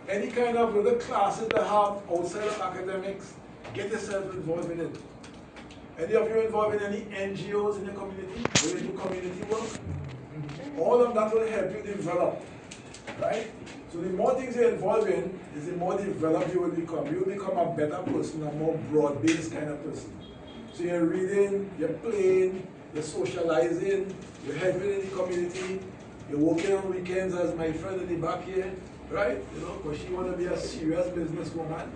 Any kind of little classes that have outside of academics, get yourself involved in it. Any of you involved in any NGOs in your community? Will you do community work? All of that will help you develop, right? So the more things you're involved in, is the more developed you will become. You will become a better person, a more broad-based kind of person. So you're reading, you're playing, you're socializing, you're helping in the community, you're working on weekends as my friend in the back here, right? You know, because she want to be a serious businesswoman.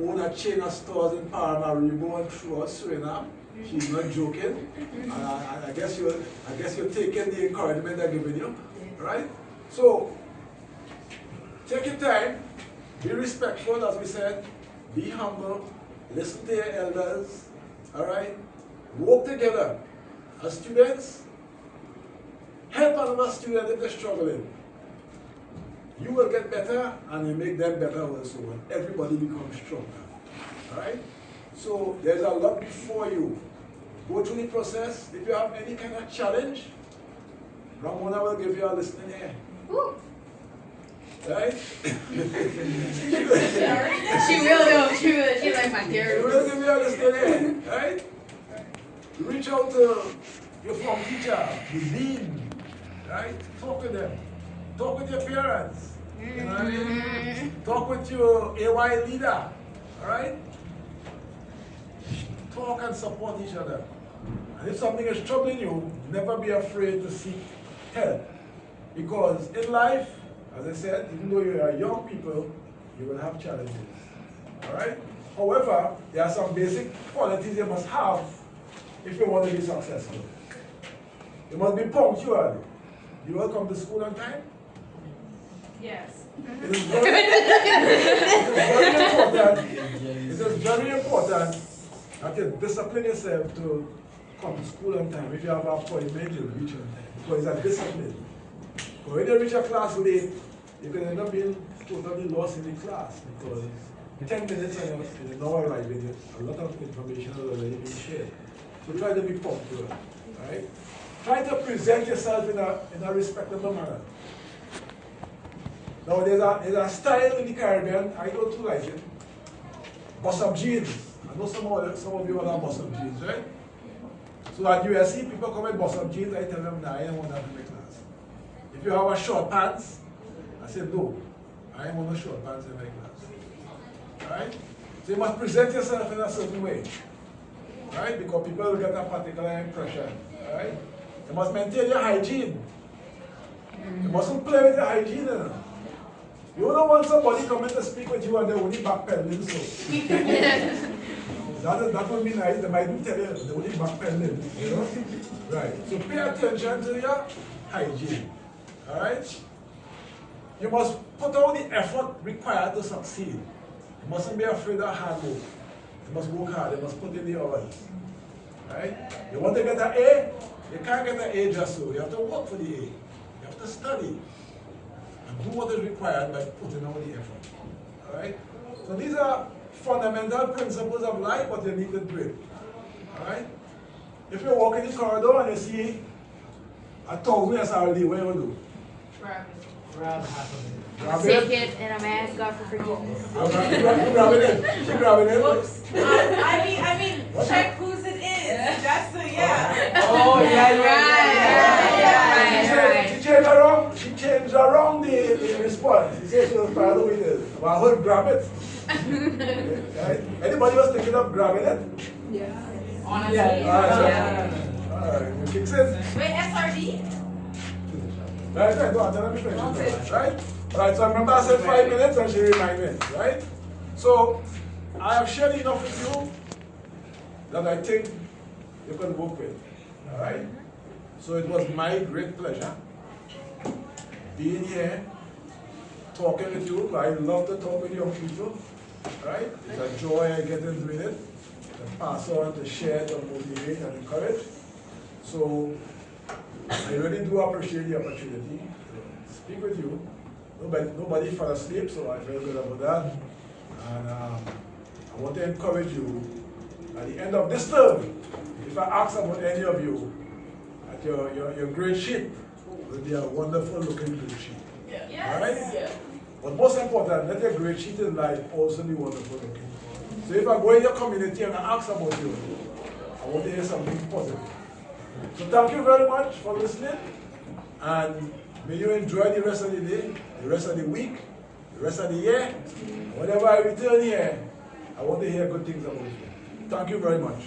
Own a chain of stores in Paramaribo and throughout Suriname. She's not joking. And I guess you're taking the encouragement they're giving you, right? So take your time, be respectful, as we said, be humble, listen to your elders, all right? Work together. As students, help another student if they're struggling. You will get better and you make them better also, and everybody becomes stronger. Alright? So there's a lot before you. Go through the process. If you have any kind of challenge, Ramona will give you a listening ear. Woo. Right? She will though, she like my dear. She will give you a listening ear, right? Reach out to your form teacher, your dean, right? Talk to them. Talk with your parents. You know what I mean? Talk with your AY leader. Alright? Talk and support each other. And if something is troubling you, never be afraid to seek help. Because in life, as I said, even though you are young people, you will have challenges. Alright? However, there are some basic qualities you must have if you want to be successful. You must be punctual. You will come to school on time? Yes. It is very important that you discipline yourself to come to school on time. If you have an appointment, you'll reach on time. Because it's a discipline. But when you reach a class late, you can end up being totally lost in the class because 10 minutes and you're now arriving, a lot of information has already been shared. So try to be punctual, right? Try to present yourself in a respectable manner. Now there's a style in the Caribbean, I don't too like it. Bust up jeans. I know some of you all have bust up jeans, right? So at USC, people come with bust up jeans, I tell them, nah, I don't want that in my class. If you have a short pants, I say, no, I don't want no short pants in my class. Alright? So you must present yourself in a certain way. Right? Because people will get a particular impression. Alright? You must maintain your hygiene. You mustn't play with your hygiene. You don't want somebody coming to speak with you and they're only backpedaling. So. that would be nice. They might do tell you they're only backpedaling. You know? Right. So pay attention to your hygiene. Alright? You must put all the effort required to succeed. You mustn't be afraid of hard work. You must work hard, you must put in the hours. Right? You want to get an A? You can't get an A just so. You have to work for the A. You have to study. And do what is required by putting all the effort. Alright? So these are fundamental principles of life, but you need to do it. Alright? If you walk in the corridor and you see 1,000 SRD, what do you do? Grab half of it. Take it and I'm asking God for forgiveness. You grabbing it? She grabbing it? Whoops. I mean, check whose it is. That's the, yeah. Oh, yeah, right. She changed around the response. She said she was proud of it. Well, I heard grab it. Right? Anybody was thinking of grabbing it? Yeah. Honestly. Yeah. Alright, you fix it. Wait, SRD? Right, no, let me finish it. Right? Alright, so I remember I said 5 minutes and she reminded me, right? So, I have shared enough with you that I think you can work with. Alright? So it was my great pleasure being here, talking with you. I love to talk with young people. Right? It's a joy I get in doing it. To pass on, to share, to motivate and encourage. So I really do appreciate the opportunity to speak with you. Nobody fell asleep, so I feel good about that. And I want to encourage you at the end of this term, if I ask about any of you, at your grade sheet will be a wonderful looking grade sheet. Yeah. Alright? Yeah. But most important, let your great cheating life also be wonderful looking. So if I go in your community and I ask about you, I want to hear something positive. So thank you very much for listening, and may you enjoy the rest of the day, the rest of the week, the rest of the year. Whenever I return here, I want to hear good things about you. Thank you very much.